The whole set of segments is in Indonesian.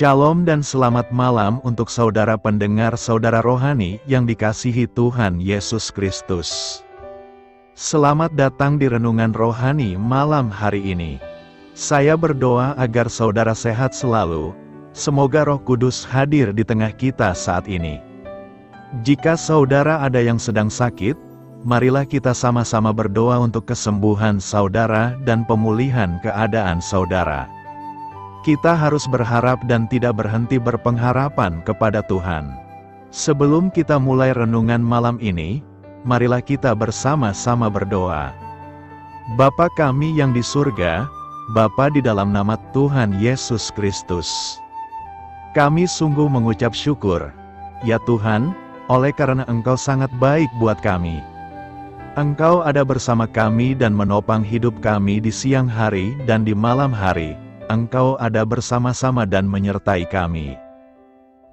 Shalom dan selamat malam untuk saudara pendengar saudara rohani yang dikasihi Tuhan Yesus Kristus. Selamat datang di renungan rohani malam hari ini. Saya berdoa agar saudara sehat selalu, semoga Roh Kudus hadir di tengah kita saat ini. Jika saudara ada yang sedang sakit, marilah kita sama-sama berdoa untuk kesembuhan saudara dan pemulihan keadaan saudara. Kita harus berharap dan tidak berhenti berpengharapan kepada Tuhan. Sebelum kita mulai renungan malam ini, marilah kita bersama-sama berdoa. Bapa kami yang di surga, Bapa di dalam nama Tuhan Yesus Kristus. Kami sungguh mengucap syukur, ya Tuhan, oleh karena Engkau sangat baik buat kami. Engkau ada bersama kami dan menopang hidup kami di siang hari dan di malam hari. Engkau ada bersama-sama dan menyertai kami.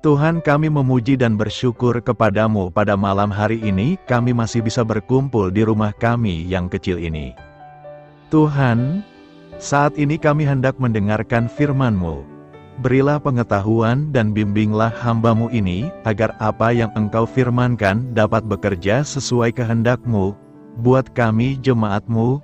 Tuhan, kami memuji dan bersyukur kepadamu pada malam hari ini kami masih bisa berkumpul di rumah kami yang kecil ini. Tuhan, saat ini kami hendak mendengarkan firman-Mu. Berilah pengetahuan dan bimbinglah hamba-Mu ini, agar apa yang Engkau firmankan dapat bekerja sesuai kehendak-Mu, buat kami jemaat-Mu.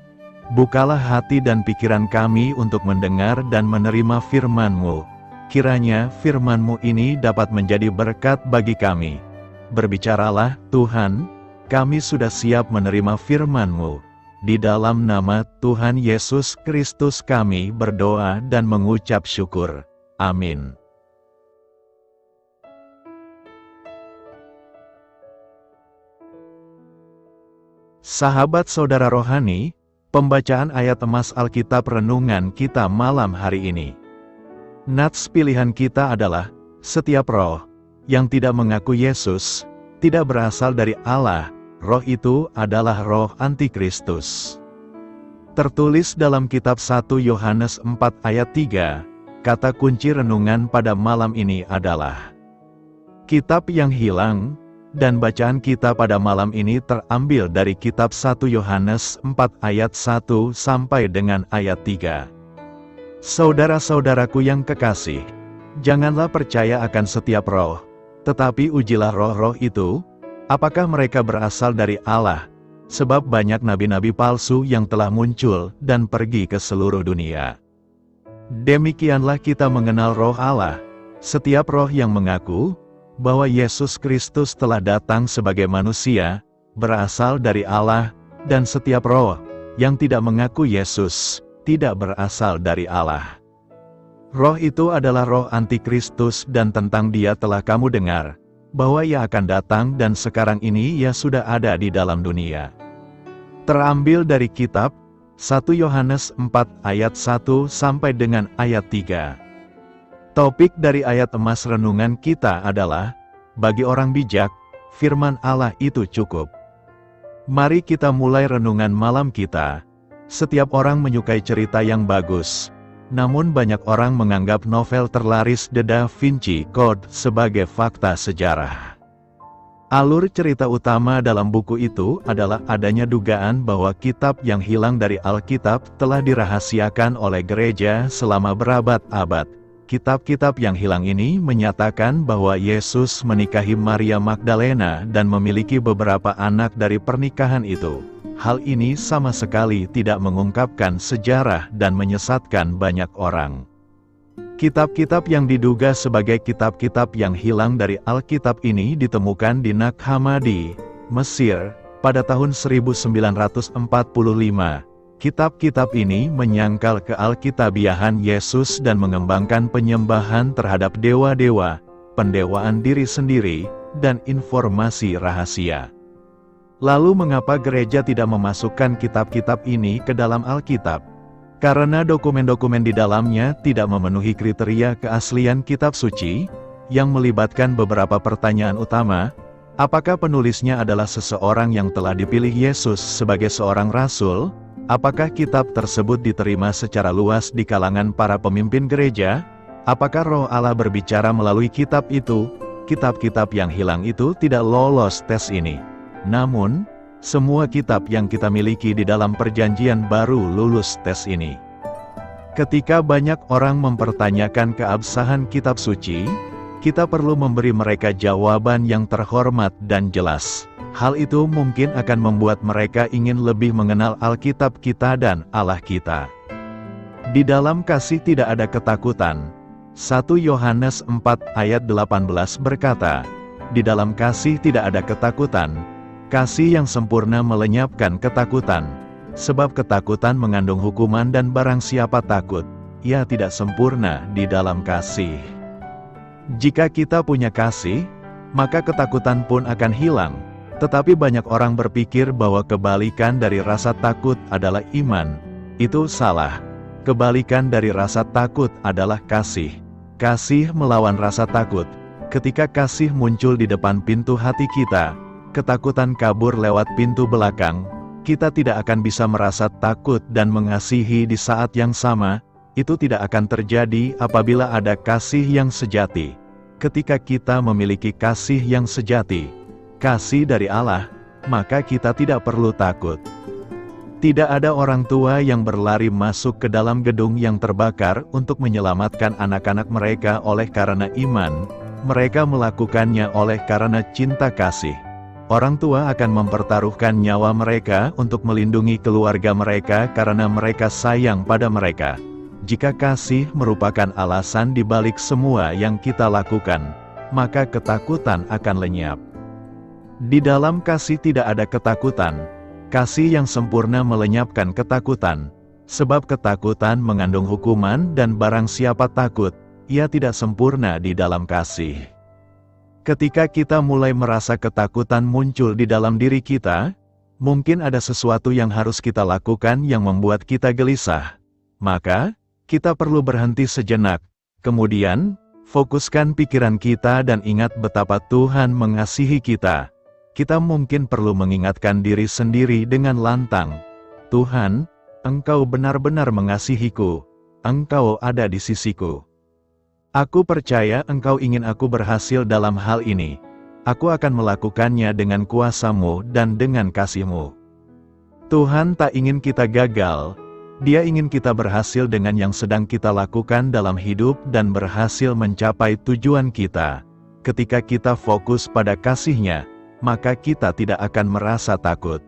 Bukalah hati dan pikiran kami untuk mendengar dan menerima firman-Mu. Kiranya firman-Mu ini dapat menjadi berkat bagi kami. Berbicaralah, Tuhan, kami sudah siap menerima firman-Mu. Di dalam nama Tuhan Yesus Kristus kami berdoa dan mengucap syukur. Amin. Sahabat saudara rohani, pembacaan ayat emas Alkitab renungan kita malam hari ini. Nats pilihan kita adalah, setiap roh yang tidak mengaku Yesus, tidak berasal dari Allah, roh itu adalah roh antikristus. Tertulis dalam kitab 1 Yohanes 4 ayat 3, kata kunci renungan pada malam ini adalah kitab yang hilang. Dan bacaan kita pada malam ini terambil dari kitab 1 Yohanes 4 ayat 1 sampai dengan ayat 3. Saudara-saudaraku yang kekasih, janganlah percaya akan setiap roh, tetapi ujilah roh-roh itu, apakah mereka berasal dari Allah, sebab banyak nabi-nabi palsu yang telah muncul dan pergi ke seluruh dunia. Demikianlah kita mengenal roh Allah, setiap roh yang mengaku bahwa Yesus Kristus telah datang sebagai manusia, berasal dari Allah, dan setiap roh yang tidak mengaku Yesus, tidak berasal dari Allah. Roh itu adalah roh antikristus dan tentang dia telah kamu dengar, bahwa ia akan datang dan sekarang ini ia sudah ada di dalam dunia. Terambil dari kitab 1 Yohanes 4 ayat 1 sampai dengan ayat 3. Topik dari ayat emas renungan kita adalah, bagi orang bijak, firman Allah itu cukup. Mari kita mulai renungan malam kita. Setiap orang menyukai cerita yang bagus, namun banyak orang menganggap novel terlaris The Da Vinci Code sebagai fakta sejarah. Alur cerita utama dalam buku itu adalah adanya dugaan bahwa kitab yang hilang dari Alkitab telah dirahasiakan oleh gereja selama berabad-abad. Kitab-kitab yang hilang ini menyatakan bahwa Yesus menikahi Maria Magdalena dan memiliki beberapa anak dari pernikahan itu. Hal ini sama sekali tidak mengungkapkan sejarah dan menyesatkan banyak orang. Kitab-kitab yang diduga sebagai kitab-kitab yang hilang dari Alkitab ini ditemukan di Nag Hammadi, Mesir, pada tahun 1945. Kitab-kitab ini menyangkal kealkitabiahan Yesus dan mengembangkan penyembahan terhadap dewa-dewa, pendewaan diri sendiri, dan informasi rahasia. Lalu mengapa gereja tidak memasukkan kitab-kitab ini ke dalam Alkitab? Karena dokumen-dokumen di dalamnya tidak memenuhi kriteria keaslian kitab suci, yang melibatkan beberapa pertanyaan utama. Apakah penulisnya adalah seseorang yang telah dipilih Yesus sebagai seorang rasul? Apakah kitab tersebut diterima secara luas di kalangan para pemimpin gereja? Apakah Roh Allah berbicara melalui kitab itu? Kitab-kitab yang hilang itu tidak lolos tes ini. Namun, semua kitab yang kita miliki di dalam perjanjian baru lulus tes ini. Ketika banyak orang mempertanyakan keabsahan kitab suci, kita perlu memberi mereka jawaban yang terhormat dan jelas. Hal itu mungkin akan membuat mereka ingin lebih mengenal Alkitab kita dan Allah kita. Di dalam kasih tidak ada ketakutan. 1 Yohanes 4 ayat 18 berkata, "Di dalam kasih tidak ada ketakutan. Kasih yang sempurna melenyapkan ketakutan. Sebab ketakutan mengandung hukuman dan barang siapa takut, ia tidak sempurna di dalam kasih." Jika kita punya kasih, maka ketakutan pun akan hilang. Tetapi banyak orang berpikir bahwa kebalikan dari rasa takut adalah iman. Itu salah. Kebalikan dari rasa takut adalah kasih. Kasih melawan rasa takut. Ketika kasih muncul di depan pintu hati kita, ketakutan kabur lewat pintu belakang. Kita tidak akan bisa merasa takut dan mengasihi di saat yang sama. Itu tidak akan terjadi apabila ada kasih yang sejati. Ketika kita memiliki kasih yang sejati, kasih dari Allah, maka kita tidak perlu takut. Tidak ada orang tua yang berlari masuk ke dalam gedung yang terbakar untuk menyelamatkan anak-anak mereka oleh karena iman. Mereka melakukannya oleh karena cinta kasih. Orang tua akan mempertaruhkan nyawa mereka untuk melindungi keluarga mereka karena mereka sayang pada mereka. Jika kasih merupakan alasan di balik semua yang kita lakukan, maka ketakutan akan lenyap. Di dalam kasih tidak ada ketakutan. Kasih yang sempurna melenyapkan ketakutan. Sebab ketakutan mengandung hukuman dan barang siapa takut, ia tidak sempurna di dalam kasih. Ketika kita mulai merasa ketakutan muncul di dalam diri kita, mungkin ada sesuatu yang harus kita lakukan yang membuat kita gelisah. Maka, kita perlu berhenti sejenak, kemudian, fokuskan pikiran kita dan ingat betapa Tuhan mengasihi kita. Kita mungkin perlu mengingatkan diri sendiri dengan lantang, "Tuhan, Engkau benar-benar mengasihiku, Engkau ada di sisiku. Aku percaya Engkau ingin aku berhasil dalam hal ini. Aku akan melakukannya dengan kuasa-Mu dan dengan kasih-Mu." Tuhan tak ingin kita gagal. Dia ingin kita berhasil dengan yang sedang kita lakukan dalam hidup dan berhasil mencapai tujuan kita. Ketika kita fokus pada kasih-Nya, maka kita tidak akan merasa takut.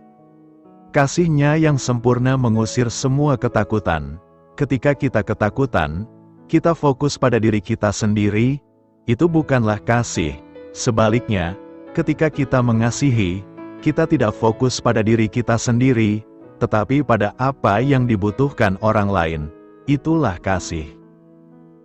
Kasih-Nya yang sempurna mengusir semua ketakutan. Ketika kita ketakutan, kita fokus pada diri kita sendiri, itu bukanlah kasih. Sebaliknya, ketika kita mengasihi, kita tidak fokus pada diri kita sendiri, tetapi pada apa yang dibutuhkan orang lain. Itulah kasih.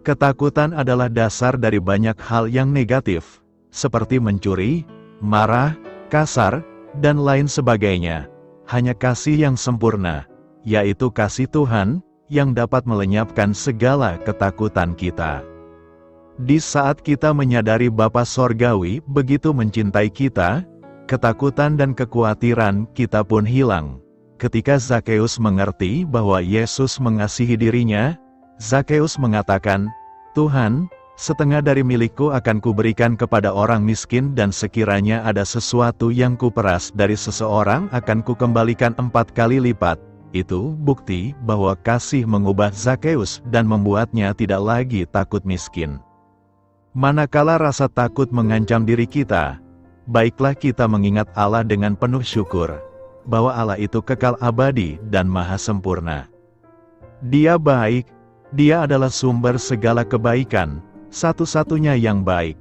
Ketakutan adalah dasar dari banyak hal yang negatif, seperti mencuri, marah, kasar, dan lain sebagainya. Hanya kasih yang sempurna, yaitu kasih Tuhan, yang dapat melenyapkan segala ketakutan kita. Di saat kita menyadari Bapa Sorgawi begitu mencintai kita, ketakutan dan kekhawatiran kita pun hilang. Ketika Zakheus mengerti bahwa Yesus mengasihi dirinya, Zakheus mengatakan, "Tuhan, setengah dari milikku akan kuberikan kepada orang miskin dan sekiranya ada sesuatu yang kuperas dari seseorang akan kukembalikan 4 kali lipat." Itu bukti bahwa kasih mengubah Zakheus dan membuatnya tidak lagi takut miskin. Manakala rasa takut mengancam diri kita, baiklah kita mengingat Allah dengan penuh syukur, bahwa Allah itu kekal abadi dan maha sempurna. Dia baik, Dia adalah sumber segala kebaikan, satu-satunya yang baik.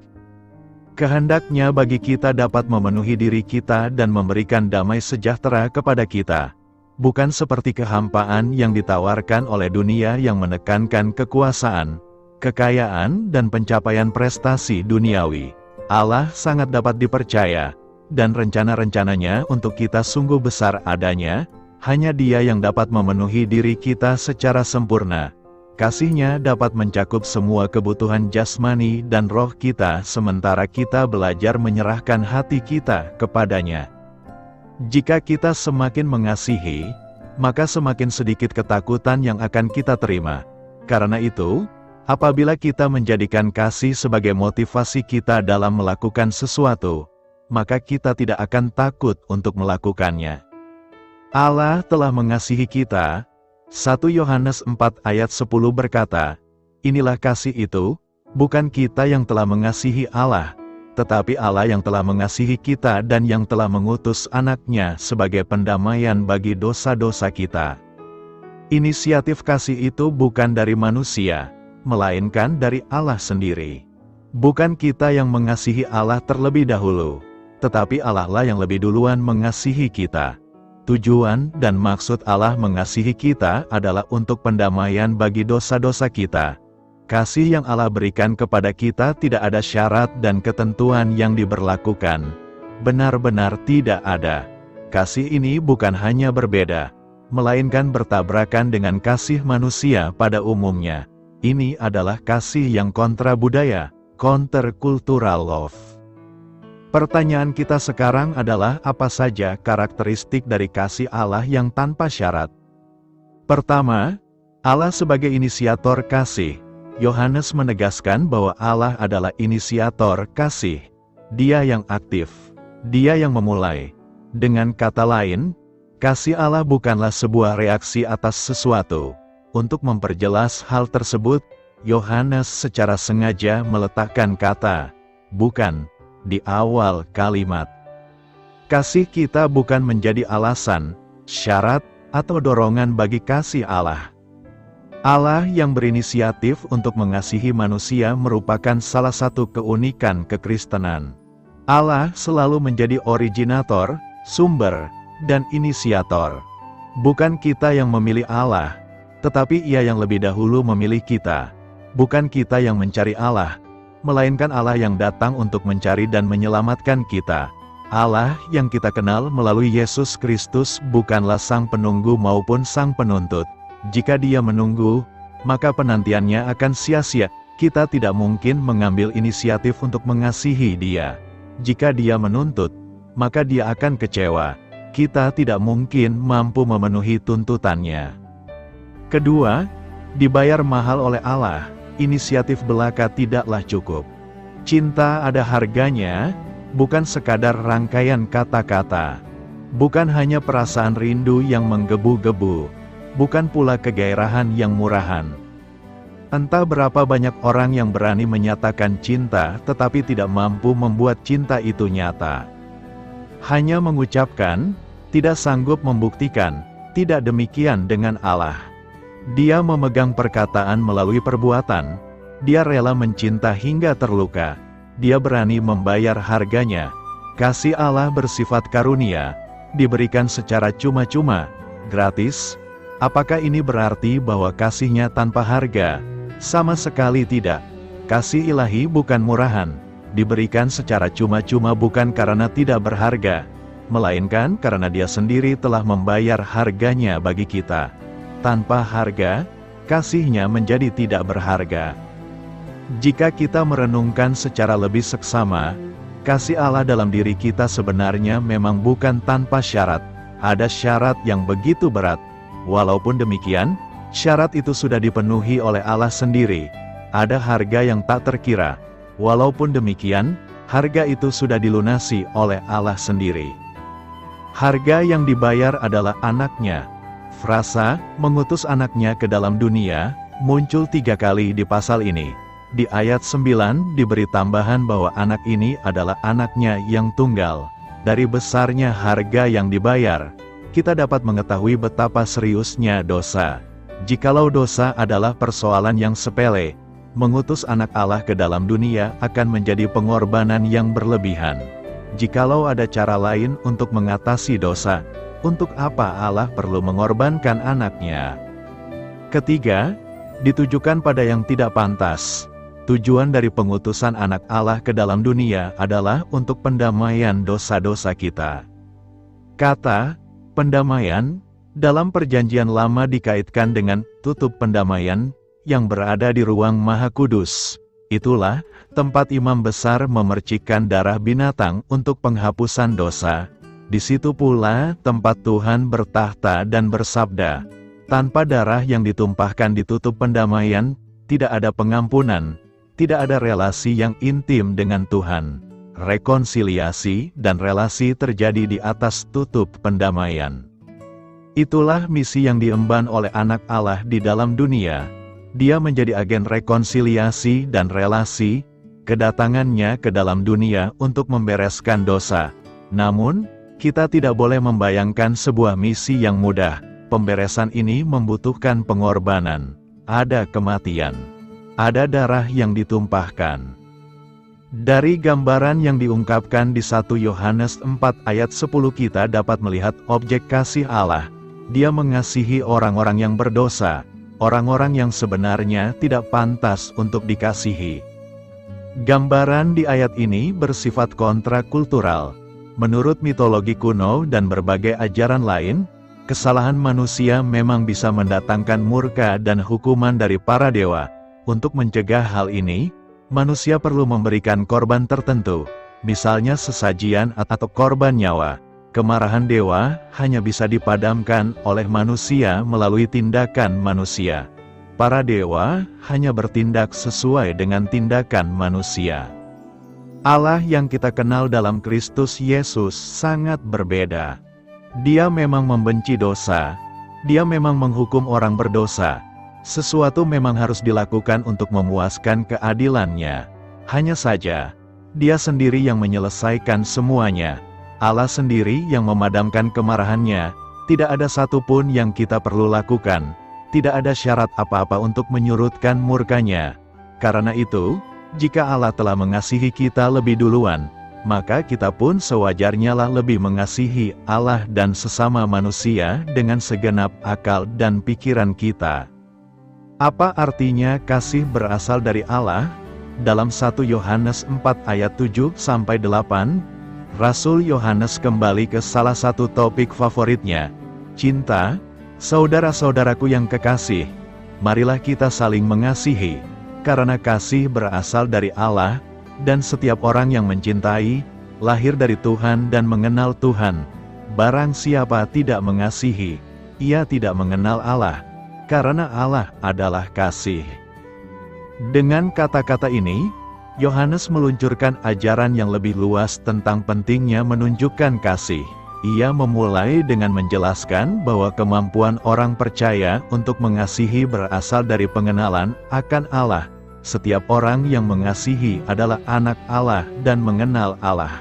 Kehendak-Nya bagi kita dapat memenuhi diri kita dan memberikan damai sejahtera kepada kita. Bukan seperti kehampaan yang ditawarkan oleh dunia yang menekankan kekuasaan, kekayaan dan pencapaian prestasi duniawi. Allah sangat dapat dipercaya, dan rencana-rencananya untuk kita sungguh besar adanya. Hanya Dia yang dapat memenuhi diri kita secara sempurna. Kasih-Nya dapat mencakup semua kebutuhan jasmani dan roh kita sementara kita belajar menyerahkan hati kita kepadanya. Jika kita semakin mengasihi, maka semakin sedikit ketakutan yang akan kita terima. Karena itu, apabila kita menjadikan kasih sebagai motivasi kita dalam melakukan sesuatu, maka kita tidak akan takut untuk melakukannya. Allah telah mengasihi kita, 1 Yohanes 4 ayat 10 berkata, "Inilah kasih itu, bukan kita yang telah mengasihi Allah, tetapi Allah yang telah mengasihi kita dan yang telah mengutus anaknya sebagai pendamaian bagi dosa-dosa kita." Inisiatif kasih itu bukan dari manusia, melainkan dari Allah sendiri. Bukan kita yang mengasihi Allah terlebih dahulu, tetapi Allah lah yang lebih duluan mengasihi kita. Tujuan dan maksud Allah mengasihi kita adalah untuk pendamaian bagi dosa-dosa kita. Kasih yang Allah berikan kepada kita tidak ada syarat dan ketentuan yang diberlakukan. Benar-benar tidak ada. Kasih ini bukan hanya berbeda, melainkan bertabrakan dengan kasih manusia pada umumnya. Ini adalah kasih yang kontra budaya, countercultural love. Pertanyaan kita sekarang adalah apa saja karakteristik dari kasih Allah yang tanpa syarat? Pertama, Allah sebagai inisiator kasih. Yohanes menegaskan bahwa Allah adalah inisiator kasih. Dia yang aktif. Dia yang memulai. Dengan kata lain, kasih Allah bukanlah sebuah reaksi atas sesuatu. Untuk memperjelas hal tersebut, Yohanes secara sengaja meletakkan kata "bukan" di awal kalimat. Kasih kita bukan menjadi alasan, syarat, atau dorongan bagi kasih Allah. Allah yang berinisiatif untuk mengasihi manusia merupakan salah satu keunikan kekristenan. Allah selalu menjadi originator, sumber, dan inisiator. Bukan kita yang memilih Allah, tetapi Ia yang lebih dahulu memilih kita. Bukan kita yang mencari Allah, melainkan Allah yang datang untuk mencari dan menyelamatkan kita. Allah yang kita kenal melalui Yesus Kristus bukanlah sang penunggu maupun sang penuntut. Jika Dia menunggu, maka penantiannya akan sia-sia. Kita tidak mungkin mengambil inisiatif untuk mengasihi Dia. Jika Dia menuntut, maka Dia akan kecewa. Kita tidak mungkin mampu memenuhi tuntutannya. Kedua, dibayar mahal oleh Allah. Inisiatif belaka tidaklah cukup. Cinta ada harganya, bukan sekadar rangkaian kata-kata. Bukan hanya perasaan rindu yang menggebu-gebu. Bukan pula kegairahan yang murahan. Entah berapa banyak orang yang berani menyatakan cinta tetapi tidak mampu membuat cinta itu nyata. Hanya mengucapkan, tidak sanggup membuktikan. Tidak demikian dengan Allah. Dia memegang perkataan melalui perbuatan. Dia rela mencinta hingga terluka. Dia berani membayar harganya. Kasih Allah bersifat karunia, diberikan secara cuma-cuma, gratis. Apakah ini berarti bahwa kasih-Nya tanpa harga? Sama sekali tidak. Kasih ilahi bukan murahan, diberikan secara cuma-cuma bukan karena tidak berharga, melainkan karena Dia sendiri telah membayar harganya bagi kita. Tanpa harga, kasih-Nya menjadi tidak berharga. Jika kita merenungkan secara lebih seksama, kasih Allah dalam diri kita sebenarnya memang bukan tanpa syarat. Ada syarat yang begitu berat. Walaupun demikian, syarat itu sudah dipenuhi oleh Allah sendiri. Ada harga yang tak terkira. Walaupun demikian, harga itu sudah dilunasi oleh Allah sendiri. Harga yang dibayar adalah anaknya. Frasa, mengutus anaknya ke dalam dunia, muncul 3 kali di pasal ini. Di ayat 9 diberi tambahan bahwa anak ini adalah anaknya yang tunggal. Dari besarnya harga yang dibayar, kita dapat mengetahui betapa seriusnya dosa. Jikalau dosa adalah persoalan yang sepele, mengutus anak Allah ke dalam dunia akan menjadi pengorbanan yang berlebihan. Jikalau ada cara lain untuk mengatasi dosa, untuk apa Allah perlu mengorbankan anaknya? Ketiga, ditujukan pada yang tidak pantas. Tujuan dari pengutusan anak Allah ke dalam dunia adalah untuk pendamaian dosa-dosa kita. Kata pendamaian dalam Perjanjian Lama dikaitkan dengan tutup pendamaian yang berada di ruang Maha Kudus. Itulah tempat imam besar memercikkan darah binatang untuk penghapusan dosa. Di situ pula tempat Tuhan bertahta dan bersabda. Tanpa darah yang ditumpahkan di tutup pendamaian, tidak ada pengampunan, tidak ada relasi yang intim dengan Tuhan. Rekonsiliasi dan relasi terjadi di atas tutup pendamaian. Itulah misi yang diemban oleh Anak Allah di dalam dunia. Dia menjadi agen rekonsiliasi dan relasi, kedatangannya ke dalam dunia untuk membereskan dosa. Namun, kita tidak boleh membayangkan sebuah misi yang mudah. Pemberesan ini membutuhkan pengorbanan. Ada kematian. Ada darah yang ditumpahkan. Dari gambaran yang diungkapkan di 1 Yohanes 4 ayat 10 kita dapat melihat objek kasih Allah. Dia mengasihi orang-orang yang berdosa, orang-orang yang sebenarnya tidak pantas untuk dikasihi. Gambaran di ayat ini bersifat kontrakultural. Menurut mitologi kuno dan berbagai ajaran lain, kesalahan manusia memang bisa mendatangkan murka dan hukuman dari para dewa. Untuk mencegah hal ini, manusia perlu memberikan korban tertentu, misalnya sesajian atau korban nyawa. Kemarahan dewa hanya bisa dipadamkan oleh manusia melalui tindakan manusia. Para dewa hanya bertindak sesuai dengan tindakan manusia. Allah yang kita kenal dalam Kristus Yesus sangat berbeda. Dia memang membenci dosa. Dia memang menghukum orang berdosa. Sesuatu memang harus dilakukan untuk memuaskan keadilannya. Hanya saja, Dia sendiri yang menyelesaikan semuanya. Allah sendiri yang memadamkan kemarahannya. Tidak ada satupun yang kita perlu lakukan. Tidak ada syarat apa-apa untuk menyurutkan murkanya. Karena itu, jika Allah telah mengasihi kita lebih duluan, maka kita pun sewajarnya lah lebih mengasihi Allah dan sesama manusia dengan segenap akal dan pikiran kita. Apa artinya kasih berasal dari Allah? Dalam 1 Yohanes 4 ayat 7-8, Rasul Yohanes kembali ke salah satu topik favoritnya, cinta. Saudara-saudaraku yang kekasih, marilah kita saling mengasihi, karena kasih berasal dari Allah, dan setiap orang yang mencintai, lahir dari Tuhan dan mengenal Tuhan. Barang siapa tidak mengasihi, ia tidak mengenal Allah, karena Allah adalah kasih. Dengan kata-kata ini, Yohanes meluncurkan ajaran yang lebih luas tentang pentingnya menunjukkan kasih. Ia memulai dengan menjelaskan bahwa kemampuan orang percaya untuk mengasihi berasal dari pengenalan akan Allah. Setiap orang yang mengasihi adalah anak Allah dan mengenal Allah.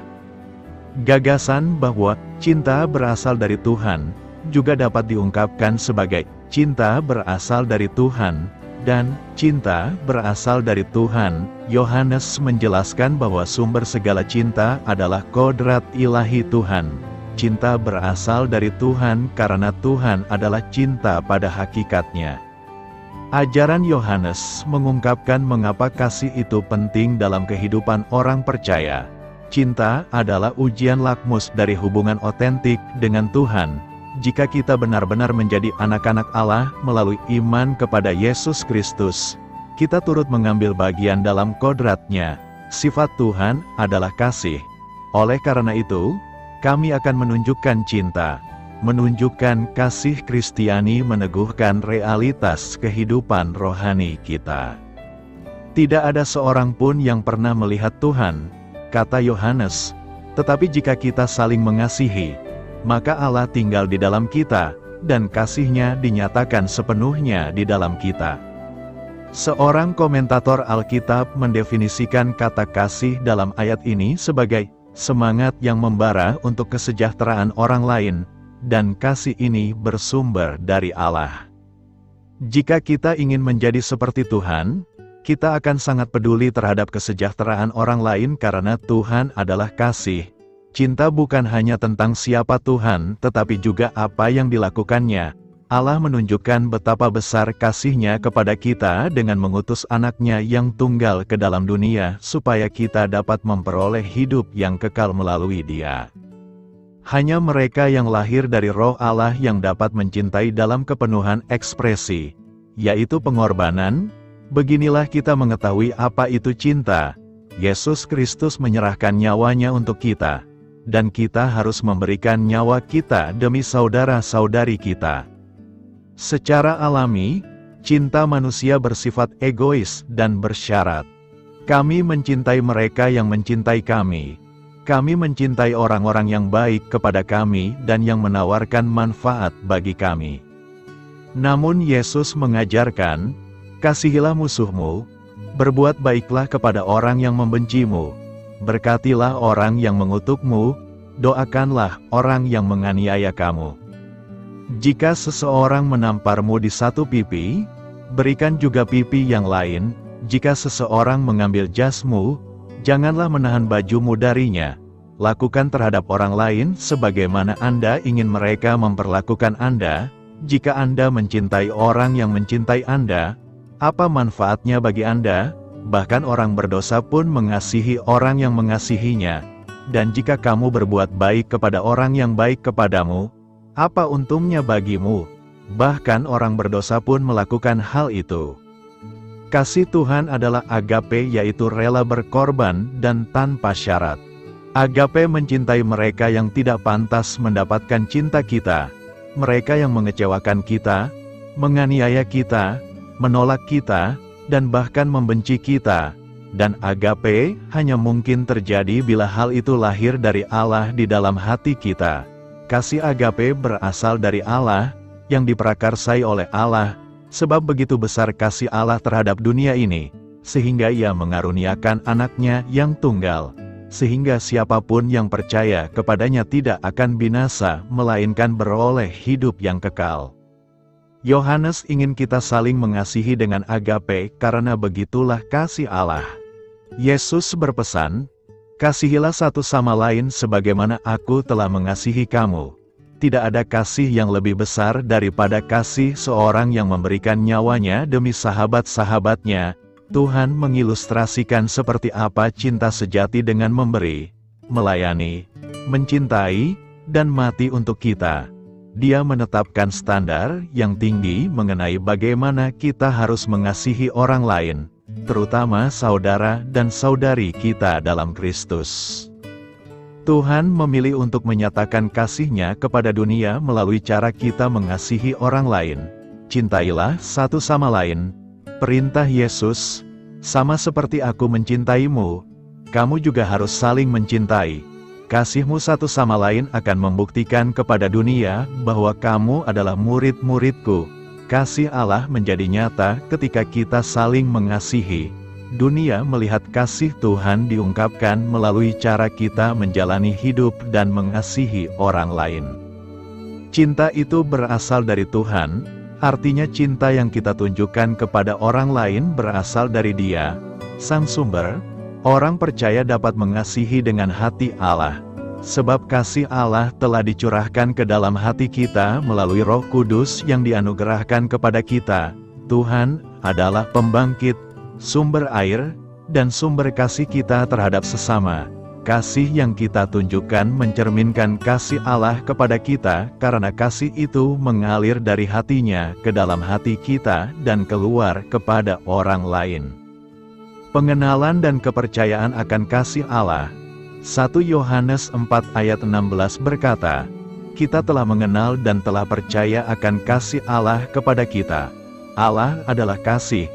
Gagasan bahwa cinta berasal dari Tuhan juga dapat diungkapkan sebagai cinta berasal dari Tuhan dan cinta berasal dari Tuhan. Yohanes menjelaskan bahwa sumber segala cinta adalah kodrat ilahi Tuhan. Cinta berasal dari Tuhan karena Tuhan adalah cinta pada hakikatnya. Ajaran Yohanes mengungkapkan mengapa kasih itu penting dalam kehidupan orang percaya. Cinta adalah ujian lakmus dari hubungan otentik dengan Tuhan. Jika kita benar-benar menjadi anak-anak Allah melalui iman kepada Yesus Kristus, kita turut mengambil bagian dalam kodratnya. Sifat Tuhan adalah kasih. Oleh karena itu, kami akan menunjukkan cinta. Menunjukkan kasih Kristiani meneguhkan realitas kehidupan rohani kita. Tidak ada seorang pun yang pernah melihat Tuhan, kata Yohanes, tetapi jika kita saling mengasihi, maka Allah tinggal di dalam kita, dan kasih-Nya dinyatakan sepenuhnya di dalam kita. Seorang komentator Alkitab mendefinisikan kata kasih dalam ayat ini sebagai semangat yang membara untuk kesejahteraan orang lain, dan kasih ini bersumber dari Allah. Jika kita ingin menjadi seperti Tuhan, kita akan sangat peduli terhadap kesejahteraan orang lain karena Tuhan adalah kasih. Cinta bukan hanya tentang siapa Tuhan, tetapi juga apa yang dilakukannya. Allah menunjukkan betapa besar kasih-Nya kepada kita dengan mengutus anak-Nya yang tunggal ke dalam dunia, supaya kita dapat memperoleh hidup yang kekal melalui Dia. Hanya mereka yang lahir dari Roh Allah yang dapat mencintai dalam kepenuhan ekspresi, yaitu pengorbanan. Beginilah kita mengetahui apa itu cinta. Yesus Kristus menyerahkan nyawanya untuk kita, dan kita harus memberikan nyawa kita demi saudara-saudari kita. Secara alami, cinta manusia bersifat egois dan bersyarat. Kami mencintai mereka yang mencintai kami. Kami mencintai orang-orang yang baik kepada kami dan yang menawarkan manfaat bagi kami. Namun Yesus mengajarkan, kasihilah musuhmu, berbuat baiklah kepada orang yang membencimu, berkatilah orang yang mengutukmu, doakanlah orang yang menganiaya kamu. Jika seseorang menamparmu di satu pipi, berikan juga pipi yang lain. Jika seseorang mengambil jasmu, janganlah menahan bajumu darinya. Lakukan terhadap orang lain sebagaimana Anda ingin mereka memperlakukan Anda. Jika Anda mencintai orang yang mencintai Anda, apa manfaatnya bagi Anda? Bahkan orang berdosa pun mengasihi orang yang mengasihinya. Dan jika kamu berbuat baik kepada orang yang baik kepadamu, apa untungnya bagimu? Bahkan orang berdosa pun melakukan hal itu. Kasih Tuhan adalah agape, yaitu rela berkorban dan tanpa syarat. Agape mencintai mereka yang tidak pantas mendapatkan cinta kita. Mereka yang mengecewakan kita, menganiaya kita, menolak kita, dan bahkan membenci kita. Dan agape hanya mungkin terjadi bila hal itu lahir dari Allah di dalam hati kita. Kasih agape berasal dari Allah, yang diprakarsai oleh Allah, sebab begitu besar kasih Allah terhadap dunia ini, sehingga Ia mengaruniakan anaknya yang tunggal, sehingga siapapun yang percaya kepadanya tidak akan binasa, melainkan beroleh hidup yang kekal. Yohanes ingin kita saling mengasihi dengan agape, karena begitulah kasih Allah. Yesus berpesan, kasihilah satu sama lain sebagaimana aku telah mengasihi kamu. Tidak ada kasih yang lebih besar daripada kasih seorang yang memberikan nyawanya demi sahabat-sahabatnya. Tuhan mengilustrasikan seperti apa cinta sejati dengan memberi, melayani, mencintai, dan mati untuk kita. Dia menetapkan standar yang tinggi mengenai bagaimana kita harus mengasihi orang lain, terutama saudara dan saudari kita dalam Kristus. Tuhan memilih untuk menyatakan kasih-Nya kepada dunia melalui cara kita mengasihi orang lain. Cintailah satu sama lain. Perintah Yesus, sama seperti aku mencintaimu, kamu juga harus saling mencintai. Kasihmu satu sama lain akan membuktikan kepada dunia bahwa kamu adalah murid-muridku. Kasih Allah menjadi nyata ketika kita saling mengasihi. Dunia melihat kasih Tuhan diungkapkan melalui cara kita menjalani hidup dan mengasihi orang lain. Cinta itu berasal dari Tuhan. Artinya cinta yang kita tunjukkan kepada orang lain berasal dari Dia, Sang Sumber. Orang percaya dapat mengasihi dengan hati Allah, sebab kasih Allah telah dicurahkan ke dalam hati kita melalui Roh Kudus yang dianugerahkan kepada kita. Tuhan adalah pembangkit, sumber air, dan sumber kasih kita terhadap sesama. Kasih yang kita tunjukkan mencerminkan kasih Allah kepada kita, karena kasih itu mengalir dari hati-Nya ke dalam hati kita dan keluar kepada orang lain. Pengenalan dan kepercayaan akan kasih Allah. 1 Yohanes 4 ayat 16 berkata, kita telah mengenal dan telah percaya akan kasih Allah kepada kita. Allah adalah kasih,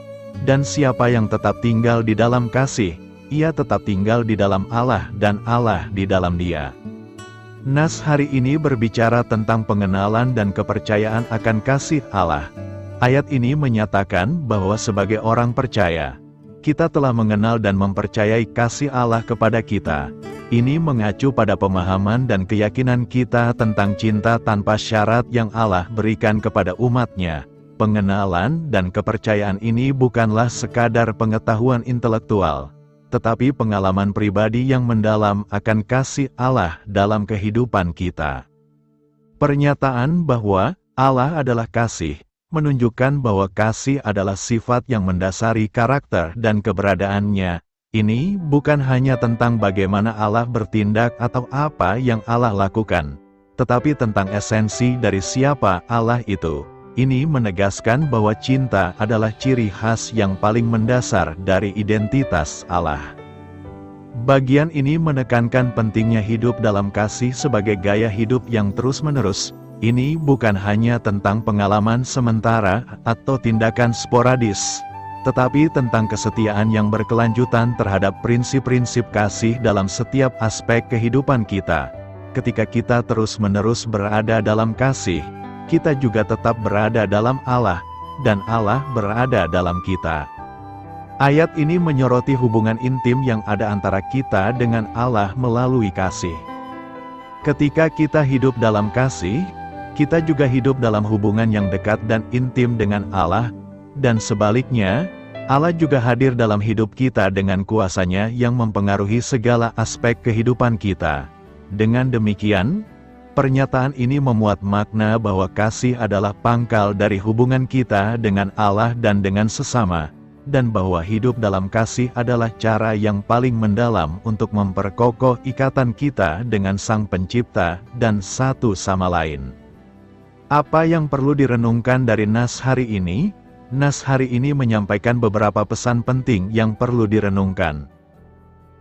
dan siapa yang tetap tinggal di dalam kasih, ia tetap tinggal di dalam Allah dan Allah di dalam dia. Nas hari ini berbicara tentang pengenalan dan kepercayaan akan kasih Allah. Ayat ini menyatakan bahwa sebagai orang percaya, kita telah mengenal dan mempercayai kasih Allah kepada kita. Ini mengacu pada pemahaman dan keyakinan kita tentang cinta tanpa syarat yang Allah berikan kepada umat-Nya. Pengenalan dan kepercayaan ini bukanlah sekadar pengetahuan intelektual, tetapi pengalaman pribadi yang mendalam akan kasih Allah dalam kehidupan kita. Pernyataan bahwa Allah adalah kasih menunjukkan bahwa kasih adalah sifat yang mendasari karakter dan keberadaannya. Ini bukan hanya tentang bagaimana Allah bertindak atau apa yang Allah lakukan, tetapi tentang esensi dari siapa Allah itu. Ini menegaskan bahwa cinta adalah ciri khas yang paling mendasar dari identitas Allah. Bagian ini menekankan pentingnya hidup dalam kasih sebagai gaya hidup yang terus-menerus. Ini bukan hanya tentang pengalaman sementara atau tindakan sporadis, tetapi tentang kesetiaan yang berkelanjutan terhadap prinsip-prinsip kasih dalam setiap aspek kehidupan kita. Ketika kita terus-menerus berada dalam kasih, kita juga tetap berada dalam Allah, dan Allah berada dalam kita. Ayat ini menyoroti hubungan intim yang ada antara kita dengan Allah melalui kasih. Ketika kita hidup dalam kasih, kita juga hidup dalam hubungan yang dekat dan intim dengan Allah, dan sebaliknya, Allah juga hadir dalam hidup kita dengan kuasa-Nya yang mempengaruhi segala aspek kehidupan kita. Dengan demikian, pernyataan ini memuat makna bahwa kasih adalah pangkal dari hubungan kita dengan Allah dan dengan sesama, dan bahwa hidup dalam kasih adalah cara yang paling mendalam untuk memperkokoh ikatan kita dengan Sang Pencipta dan satu sama lain. Apa yang perlu direnungkan dari nas hari ini? Nas hari ini menyampaikan beberapa pesan penting yang perlu direnungkan.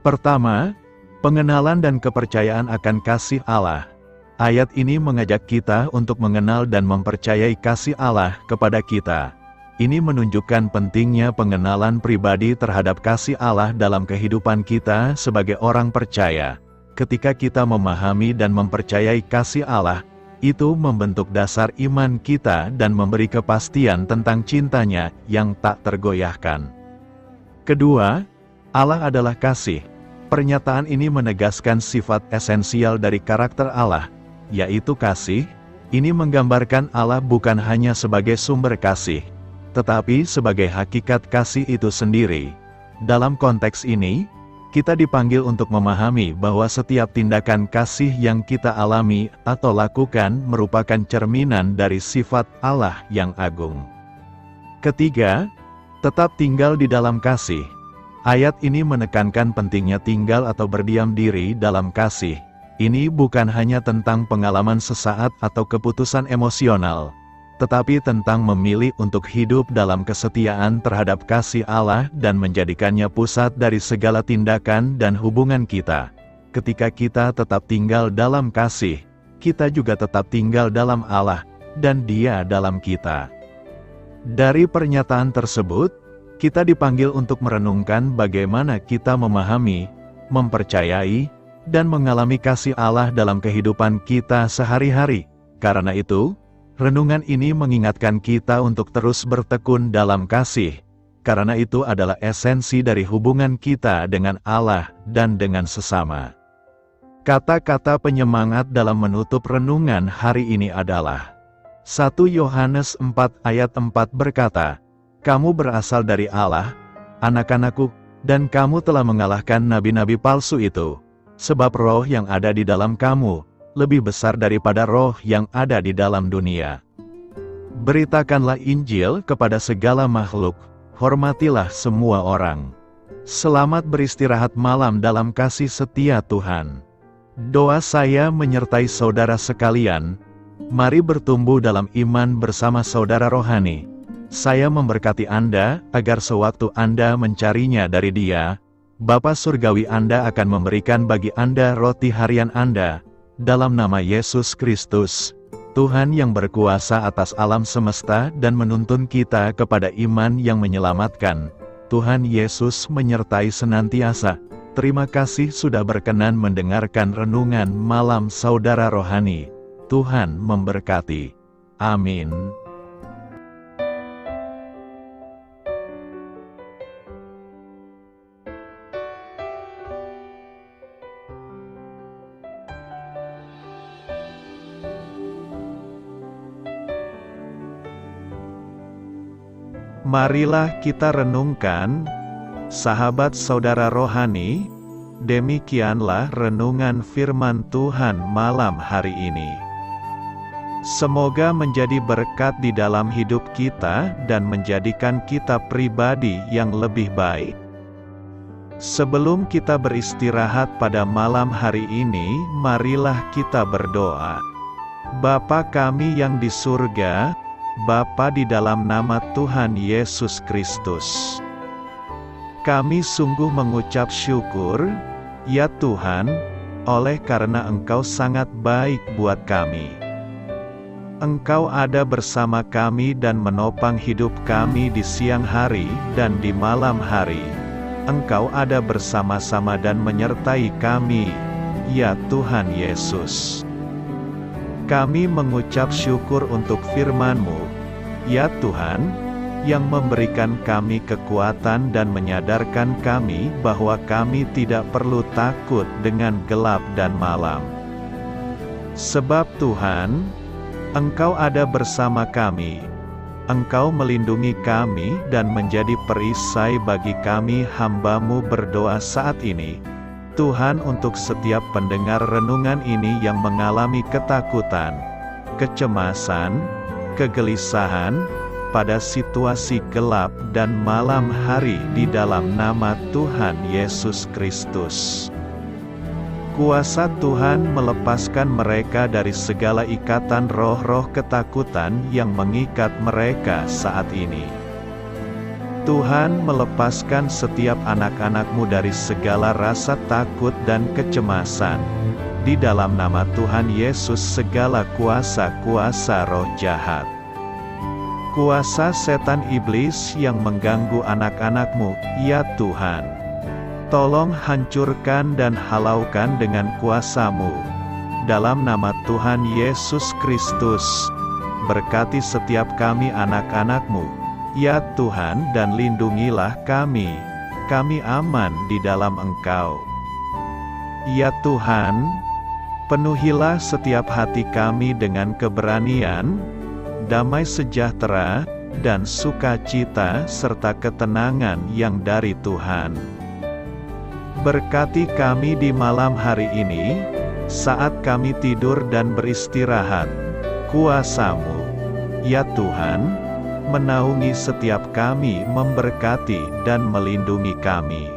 Pertama, pengenalan dan kepercayaan akan kasih Allah. Ayat ini mengajak kita untuk mengenal dan mempercayai kasih Allah kepada kita. Ini menunjukkan pentingnya pengenalan pribadi terhadap kasih Allah dalam kehidupan kita sebagai orang percaya. Ketika kita memahami dan mempercayai kasih Allah, itu membentuk dasar iman kita dan memberi kepastian tentang cintanya yang tak tergoyahkan. Kedua, Allah adalah kasih. Pernyataan ini menegaskan sifat esensial dari karakter Allah, yaitu kasih. Ini menggambarkan Allah bukan hanya sebagai sumber kasih, tetapi sebagai hakikat kasih itu sendiri. Dalam konteks ini, kita dipanggil untuk memahami bahwa setiap tindakan kasih yang kita alami atau lakukan merupakan cerminan dari sifat Allah yang agung. Ketiga, tetap tinggal di dalam kasih. Ayat ini menekankan pentingnya tinggal atau berdiam diri dalam kasih. Ini bukan hanya tentang pengalaman sesaat atau keputusan emosional, tetapi tentang memilih untuk hidup dalam kesetiaan terhadap kasih Allah dan menjadikannya pusat dari segala tindakan dan hubungan kita. Ketika kita tetap tinggal dalam kasih, kita juga tetap tinggal dalam Allah, dan Dia dalam kita. Dari pernyataan tersebut, kita dipanggil untuk merenungkan bagaimana kita memahami, mempercayai, dan mengalami kasih Allah dalam kehidupan kita sehari-hari. Karena itu, renungan ini mengingatkan kita untuk terus bertekun dalam kasih, karena itu adalah esensi dari hubungan kita dengan Allah dan dengan sesama. Kata-kata penyemangat dalam menutup renungan hari ini adalah 1 Yohanes 4 ayat 4 berkata, "Kamu berasal dari Allah, anak-anakku, dan kamu telah mengalahkan nabi-nabi palsu itu, sebab roh yang ada di dalam kamu lebih besar daripada roh yang ada di dalam dunia." Beritakanlah Injil kepada segala makhluk, hormatilah semua orang. Selamat beristirahat malam dalam kasih setia Tuhan. Doa saya menyertai saudara sekalian, mari bertumbuh dalam iman bersama saudara rohani. Saya memberkati Anda, agar sewaktu Anda mencarinya dari Dia, Bapa Surgawi Anda akan memberikan bagi Anda roti harian Anda. Dalam nama Yesus Kristus, Tuhan yang berkuasa atas alam semesta dan menuntun kita kepada iman yang menyelamatkan, Tuhan Yesus menyertai senantiasa. Terima kasih sudah berkenan mendengarkan renungan malam saudara rohani. Tuhan memberkati. Amin. Marilah kita renungkan, sahabat saudara rohani, demikianlah renungan firman Tuhan malam hari ini. Semoga menjadi berkat di dalam hidup kita dan menjadikan kita pribadi yang lebih baik. Sebelum kita beristirahat pada malam hari ini, marilah kita berdoa. Bapa kami yang di surga, Bapa di dalam nama Tuhan Yesus Kristus, kami sungguh mengucap syukur, ya Tuhan, oleh karena Engkau sangat baik buat kami. Engkau ada bersama kami dan menopang hidup kami di siang hari dan di malam hari. Engkau ada bersama-sama dan menyertai kami, ya Tuhan Yesus. Kami mengucap syukur untuk firman-Mu, ya Tuhan, yang memberikan kami kekuatan dan menyadarkan kami bahwa kami tidak perlu takut dengan gelap dan malam. Sebab Tuhan, Engkau ada bersama kami. Engkau melindungi kami dan menjadi perisai bagi kami hamba-Mu berdoa saat ini. Tuhan, untuk setiap pendengar renungan ini yang mengalami ketakutan, kecemasan, kegelisahan, pada situasi gelap dan malam hari di dalam nama Tuhan Yesus Kristus. Kuasa Tuhan melepaskan mereka dari segala ikatan roh-roh ketakutan yang mengikat mereka saat ini. Tuhan melepaskan setiap anak-anak-Mu dari segala rasa takut dan kecemasan. Di dalam nama Tuhan Yesus segala kuasa-kuasa roh jahat, kuasa setan iblis yang mengganggu anak-anak-Mu, ya Tuhan, tolong hancurkan dan halaukan dengan kuasa-Mu. Dalam nama Tuhan Yesus Kristus, berkati setiap kami anak-anak-Mu, ya Tuhan, dan lindungilah kami. Kami aman di dalam Engkau. Ya Tuhan, penuhilah setiap hati kami dengan keberanian, damai sejahtera, dan sukacita serta ketenangan yang dari Tuhan. Berkati kami di malam hari ini, saat kami tidur dan beristirahat. Kuasa-Mu, ya Tuhan, menaungi setiap kami, memberkati dan melindungi kami.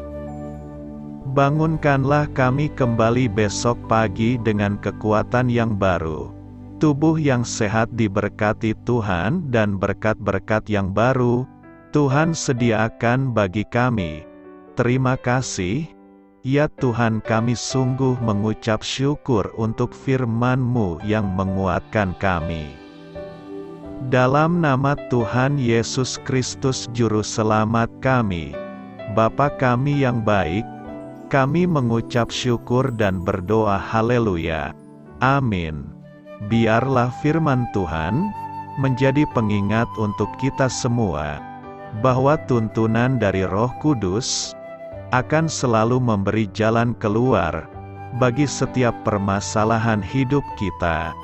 Bangunkanlah kami kembali besok pagi dengan kekuatan yang baru. Tubuh yang sehat diberkati Tuhan dan berkat-berkat yang baru Tuhan sediakan bagi kami. Terima kasih, ya Tuhan, kami sungguh mengucap syukur untuk firman-Mu yang menguatkan kami. Dalam nama Tuhan Yesus Kristus Juru Selamat kami, Bapa kami yang baik, kami mengucap syukur dan berdoa haleluya. Amin. Biarlah firman Tuhan menjadi pengingat untuk kita semua, bahwa tuntunan dari Roh Kudus akan selalu memberi jalan keluar bagi setiap permasalahan hidup kita,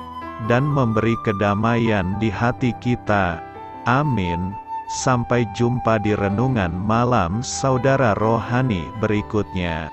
dan memberi kedamaian di hati kita. Amin. Sampai jumpa di renungan malam saudara rohani berikutnya.